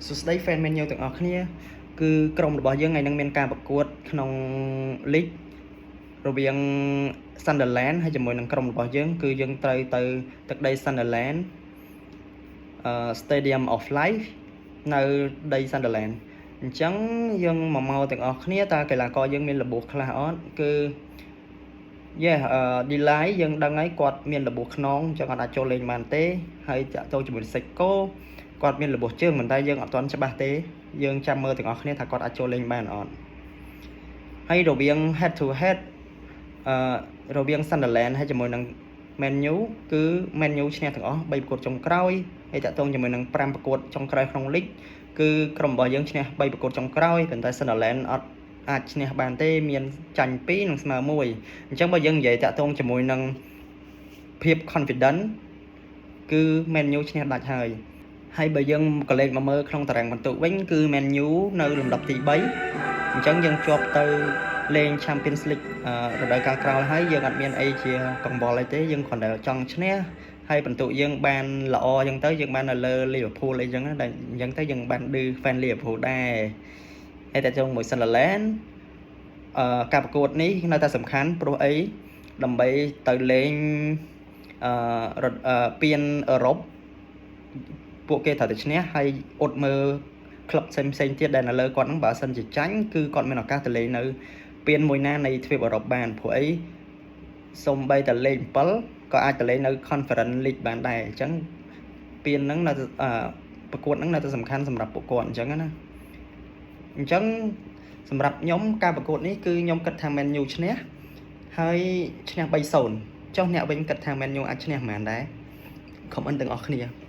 สุดท้ายแฟนแมนยูต่างออกเนี่ยคือกรมរបស់យើងថ្ងៃនឹងមានការប្រកួតក្នុងលីករវាង Sunderland ហើយជាមួយនឹងក្រុមរបស់យើងគឺយើងត្រូវទៅទឹកដី Sunderland Stadium of Life នៅដី Sunderland អញ្ចឹងយើងមកទាំងអស់គ្នាតើកីឡាករយើងមានរបួសខ្លះអត់គឺ delay យើងដឹងហើយគាត់មានរបួសខ្នងអញ្ចឹងគាត់អាចចូលលេងបានទេហើយចាក់ចូលជាមួយ Seiko គាត់មានរបួសជើងមិនតែយើងអត់ទាន់ច្បាស់ទេយើងចាំមើលទាំងអស់គ្នាថាគាត់អាចចូលលេងបានអត់ហើយរវាង head to head រវាង Sunderland ហើយជាមួយនឹង Man U គឺ Man U ឈ្នះទាំងអស់3ប្រកួតចុងក្រោយហើយតាក់ទងជាមួយនឹង5ប្រកួតចុងក្រោយក្នុង League គឺក្រុមរបស់យើងឈ្នះ3ប្រកួតចុងក្រោយប៉ុន្តែ Sunderland អត់អាចឈ្នះបានទេមានចាញ់2និងស្មើ1អញ្ចឹងបើយើងនិយាយតាក់ទងជាមួយនឹងភាព confident គឺ Man U ឈ្នះដាច់ហើយបើយើងក៏លេខមកមើលក្នុងតារាងពិន្ទុវិញគឺ Man U នៅលំដាប់ទី3អញ្ចឹងយើងជាប់ទៅលេង Champions League រដូវកាលក្រោយហើយយើងអត់មានអីជាកង្វល់អីទេយើងគ្រាន់តែចង់ឈ្នះហើយពិន្ទុយើងបានល្អអញ្ចឹងទៅយើងបាននៅលើ Liverpool អីចឹងតែអញ្ចឹងទៅយើងបានឌឺ fan Liverpool ដែរហើយតែចុងមួយ Sunderland ការប្រកួតនេះនៅតែសំខាន់ព្រោះអីដើម្បីទៅលេងពានអឺរ៉ុបពួកគេត្រូវតែឈ្នះហើយអត់មើលក្លឹបផ្សេងទៀតដែលនៅលើគាត់ហ្នឹងបើសិនជាចាញ់គឺគាត់មានឱកាសទៅលេងនៅពានមួយណានៃទ្វីបអឺរ៉ុបបានព្រោះអីសូម្បីតែលេខ7ក៏អាចទៅលេងនៅ Conference League បានដែរអញ្ចឹងពានហ្នឹងនៅប្រកួតហ្នឹងនៅតែសំខាន់សម្រាប់ពួកគាត់អញ្ចឹងណាអញ្ចឹងសម្រាប់ខ្ញុំការប្រកួតនេះគឺខ្ញុំគិតថា Man U ឈ្នះហើយឈ្នះ 3-0 ចុះអ្នកវិញគិតថា Man U អាចឈ្នះប៉ុន្មានដែរ comment ទាំងអស់គ្នា